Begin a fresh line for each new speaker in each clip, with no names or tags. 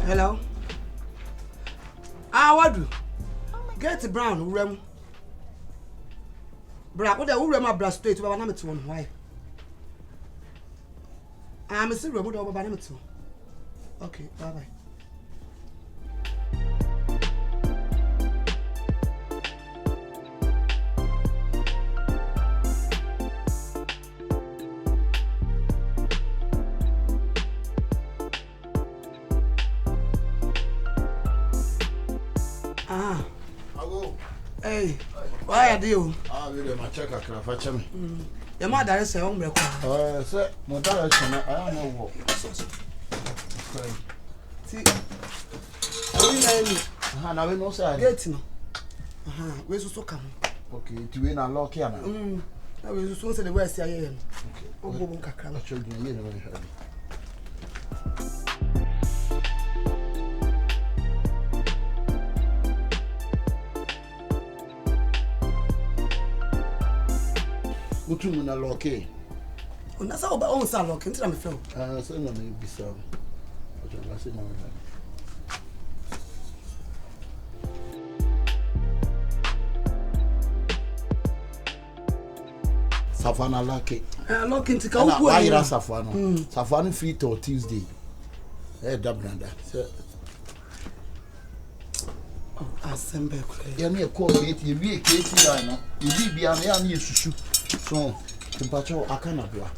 Hello. Ah, what do? Get brown, rem. Bra, what the rem bra straight over number 2 why? I'm a silver over number 2. Okay, bye. Hey, why are you?
We do my check. I can fetch me.
Your mother is a hombre.
Sir, my direction. I am no walk.
See,
I will no say.
Get no. Where's so come?
Okay, to win a lock here.
I will soon say the West. I am. Oh, Kakra.
Children, you know. Utu muna loke.
Unasa oba on sa loke ntina me feel.
So na me bisa. Ojo la se na we. Safana loke.
Loke ntika uko.
Why ira safano? Safano free till Tuesday. Dabranda. So
Assemble.
Ya me call gate, you be gate ya no. You be bia me ya na yesusu. So, temperature akana bua.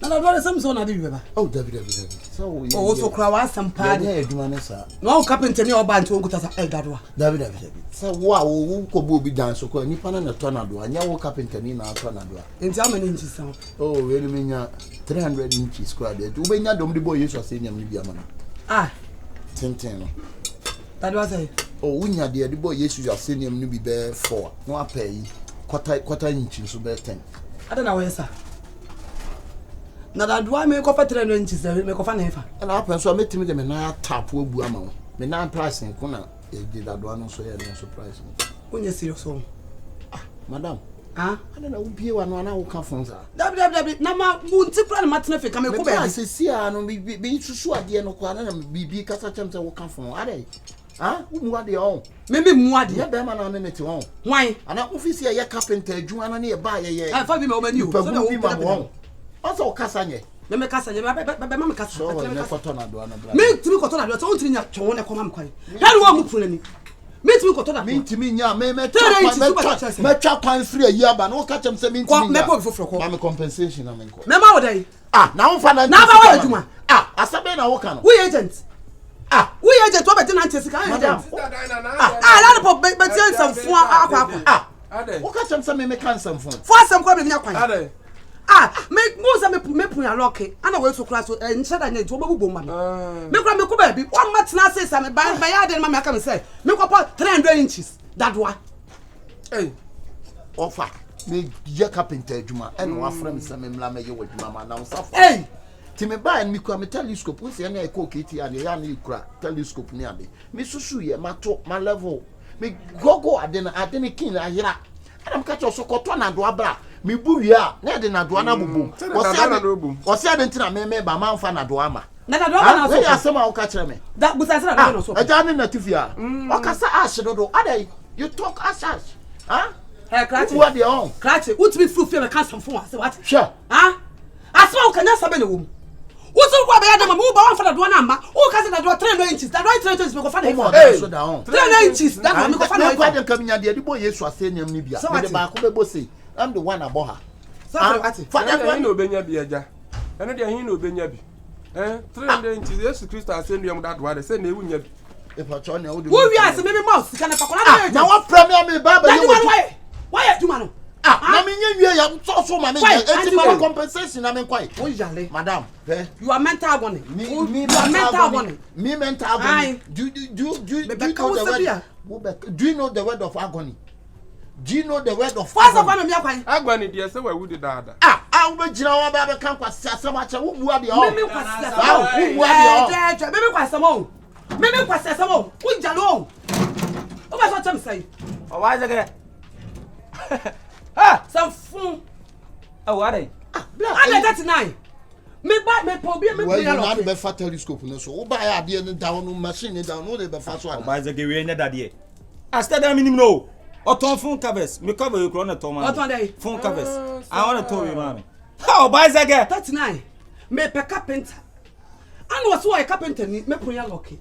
Na do some so na dey beba.
Oh, David. So,
so kra wa sampa
dey aduma na sa.
No carpenter ni oba nti onkuta sa dadwa.
David. So, wo ko bo bi dan so ko nipa na tornado. Anya wo carpenter ni na tornado.
Nti how many inches sound?
Oh, really menya 300 inches square there. U benya dom de boy yesu asenya ni bia mana. Tintin no.
Dadwa say.
Oh, unya de boy yesu asenya ni bi be 4. No apay. Quarter inch so be 10.
I don't know where sir. Na dadwa me ko fa 300 inches me ko fa na efa.
Na happen so metimi de me na tap wo bu ama wo. Me na price ko na e de dadwa no so ye no so price.
Onye serious so.
Madam.
I
don't know who wa no na wo ka fon sa.
W na ma mu nti pra na matena fe ka me ko ba.
Me se sia no be susu ade no kwa na bibi kasa chem se wo ka fon. Ade. Umu ade on.
Maybe mu ade.
Ya be ma na ne te on.
Why?
Ana office ya carpenter adwuma na ne ba ye.
Fa bi me o mani o.
So na wo bi ma on. Asa o kasa nye.
Me kasa nye be ma me kasa.
So we ne koto na do na bra.
Me timi koto na do so ontiri nya twon ne koma me kwan. Ya no wa mu pura ni. Me timi koto na.
Me timi nya me twa kwan free ayi aba na wo ka chem se me timi.
Me po foforo ko.
Na me compensation na me ko.
Me ma wo dai.
Na wo fa na.
Na ba wa adwuma.
Asabe na wo ka no.
We agent. We agent wo be tin ante sika agent. La po be tin sam fun akwa.
Wo ka chem se me kan sam fun.
Fo asam ko be nya kwan. Me mo se me pun ya lock ana we so kra so nche da nya to obabu ma me kra me ko ba bi o ma tena se sa me ba ya de ma me aka me say me ko 300 inches that one
offer me ye carpenter adwuma and wa fra me se me mla me ye wadwuma ma na usafo ti me ba me ko me telescope we se na e ko kiti ade ya na ikura telescope ni ade me susu ye mato ma level me gogo ade na kin ayira adam ka cho so ko to na do abra me bu wi a na de na do na bubu o se ade ntina me ba ma mfa na do ama
na do ama na so
we asema o ka kire me
da busa se na do so
aja ni na tifia o ka sa ash do ade you talk ash
Kratche
what the on
Kratche utimi fu fe me kan sam fun ase what
sure
asema o kanya sabe ne wo Uso kwa be ya dem mu ba wan fa na do na ma o ka se na do 300 inches that 300 inches me ko fa na
so down
300 inches that one me ko fa na
kwa dem kam nya de boy yesu aseniam ni bia me de ba ko be bosi I'm the one above her
so ati
fa na hin obenya bi aja eno de hin na obenya bi 300 inches yesu Kristo aseniam that one say na ewu nya bi
e pa cho na wo de
wo wi ase me mouse kana fa kona
na wa premier me ba ba
ye why you do man
na me nya wie ya so ma me enti ma compensation na me kwai
wo yale
madam
you are mental agony
me
mental agony
me mental agony do you know the word of agony do you know the word of
first of all me akwan
agony dey say we would dada
wo be gina wa ba be kan kwase asama che wo bua de o
me kwase asama wo bua de o me kwase asama o me kwase asama o wo jalo o ba so chem sai
o wa jage
some fun
what are
I 39 Me buy me probably me
you not be for telescope no so buy ade no down no machine down no dey be fa so ana
buy the we nya dade I start that minimum no oton phone covers me cover you on the Thomas
oton dey
phone covers I want to tell you man how buy the girl
39 me pe carpenter and was why carpenter ni me pon ya lock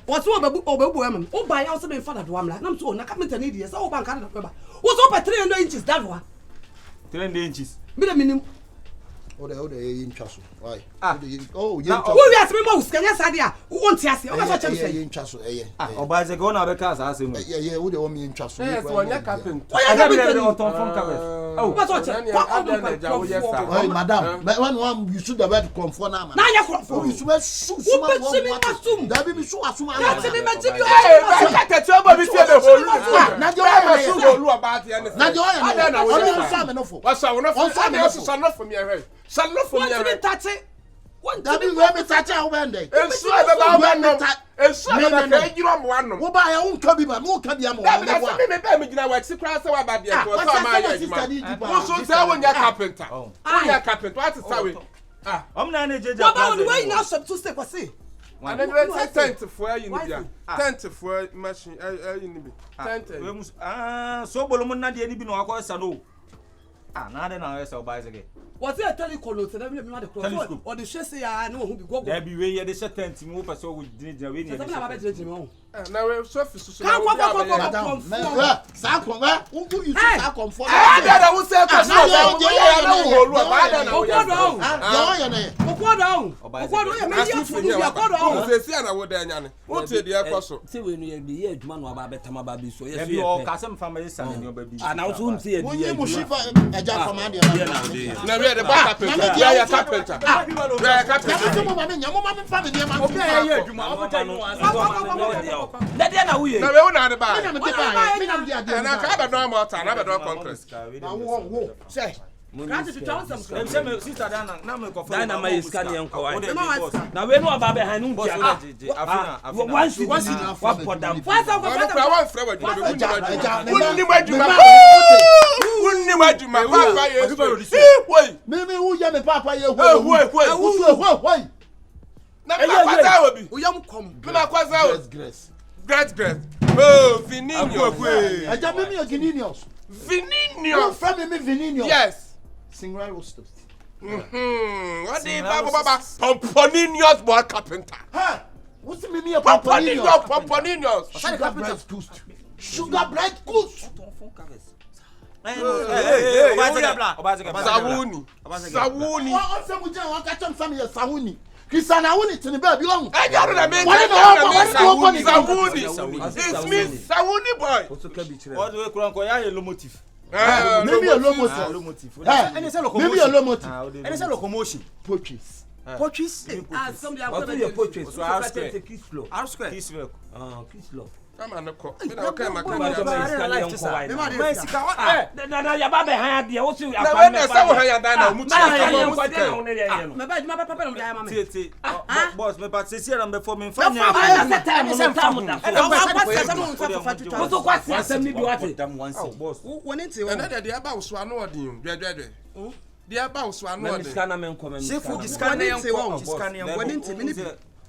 was obebu am o buy house me father do am la na so na carpenter ni dey say o bank na peba was up 300 inches that one
300 inches
me the minimum
o de yin twaso why yin
twaso we ask me mo skanya sade a won ti ase o ka so chem say
yin twaso
o buy the girl na be ka sa ase
o de o mi yin twaso
yes one ya carpenter
I got be oton phone covers
oh but what
hey madam when you should the word comfort na
na nya comfort
you should suma da bi mi so asuma
na ti mi ma ti bi
o ka ka ti o bo bi ti e be holu
na je o
so holu about ya
na je o
na wo
ya sa me no fo
wa sa wo no fo na so no fo me ehwe sa no fo me ehwe
da bi we me tache a wo bende
ensu e be ba wo no ensu e be ka ejiro mo wano
wo ba ya wo nka bi ba no ka bi am wo
na wo me be me gina wa ti kra se wa ba de ko so ma ya jima wo so say wo nya carpenter wo nya carpenter what is say
I'm not a judge.
What about the way you now shop to step say?
And then we say tent for you ni tent for machine you ni tent
Sobolo mo na de ni bi no akosa no na de na we buy again.
Was it a telecolor to them me the cross or the shese ya no who be go
there be we here the tent me wo person we dinja we ni
na we so fi so
na
sa kon ba wo you sa comfort
na wo say ko so na wo holu ba da na wo
ya okwodo ya me ya fu ya okwodo
se si na wo da nya ne wo te de e ko so
se we no ye de ye adwuma no aba betama ba bi so ye so
ye o ka sem fama isa ne oba bi
na wo so ye
wo ye mu shifa eja fama de
na we the carpenter ya carpenter ya carpenter
mo ma me nyamo ma me fa me de ma
obi ye adwuma o ta no na de na wo ye
na we wo na de ba
me na de ade
na ka ba do ma ta na ba do concrete
na wo say
Granted to tell some
sister Dana na me ko
Dana my scan yan ko why na we no aba be hanu dia afina wa podam
wunni majuma papa yesu woi
me hu ya me papa ye hu
na me kwaza obi
uyam kom
me na kwaza great oh vininius
aja me me vininius
vininius
from me vininius
yes
sing right roasters
what the baba pomponinius boy carpenter
ha what's me
pomponinius
sugar bright goose
sawuni
onse mu je won ka chom sam ye sawuni Kisana wuni tini baby long.
It's me sawuni boy.
What do we call ya locomotive?
Maybe a locomotive. Maybe a locomotive.
And it's a locomotion.
Poaches.
Somebody
poaches.
R square.
Kislo.
Come on, no.
Na ya ba be han de wo su
ya pa me pa. Na we ya dan na mu ti
boss me pa se si na me for me fa nya.
What kwasi asem ni bi wate.
Boss.
Woni nti
wo. Na de aba wo so ano odin. Dwe. De aba wo so ano odin.
Scanner men come.
Shifo scanner yan ko.
Woni nti me ni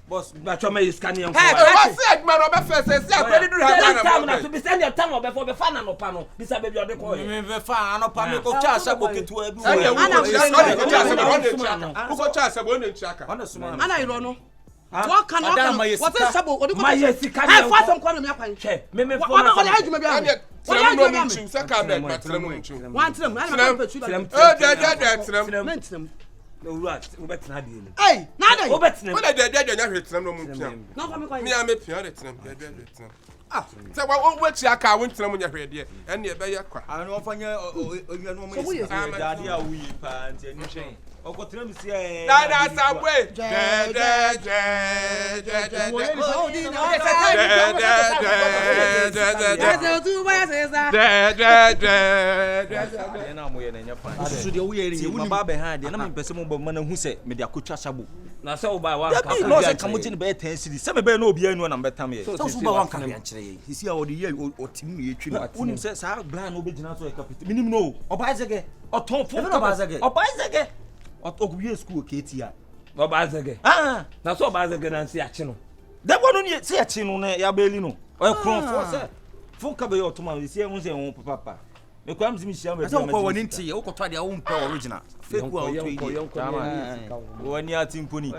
boss ba choma is scanning
ko what's it man oba first say akwedi duru ha
na to be send your time oba for be fa na no pa no bisa baby ode ko
me be fa no pa me ko cha asabo ketu abi
ko cha asabo ne nchiaka
ana iro no what can what is sabo odi ko
my scanning
fa some kwano me akwan
che me
for na what ajuma bi am
what you do me say ka me matrem nchu
wan trem ana pe tu
trem
no right we bet na de ni
hey na de
we bet na
we de nya hwe trem no mu pia
na fa me kwa
me am pia de trem say we chi aka we trem nya hwe de ene e be ye kwa
an o fanya onya no mo yi dade a wuyi pa nti eni hwen oko trem si e
dada sabwe
na mo ye na nya pa so de wo ye ri mo ba be ha de na me pese mo bo ma na hu se me de akotwa sabo
na se wo ba wa
ka no se ka mo gine be 10 cedi se me be na obi anu na betam ye
so wo ba wa ka ya kire ye
sisi a wo de ye otimi ye twi no unim se sa bla na obegina so e kapita minim no oba zege oton fo oba zege oguye school ketia
Obazege. Na so Obazege na nsi achi no.
Da bono ni se achi no na ya beli no. O kron fo se. Fo ka be otoma we se ehun se ehun papa. Me kwa mzimi shia me.
Asa ko woni nti e ko to de a wo mpa original. Fake wa o to yi.
Wani ati mponi.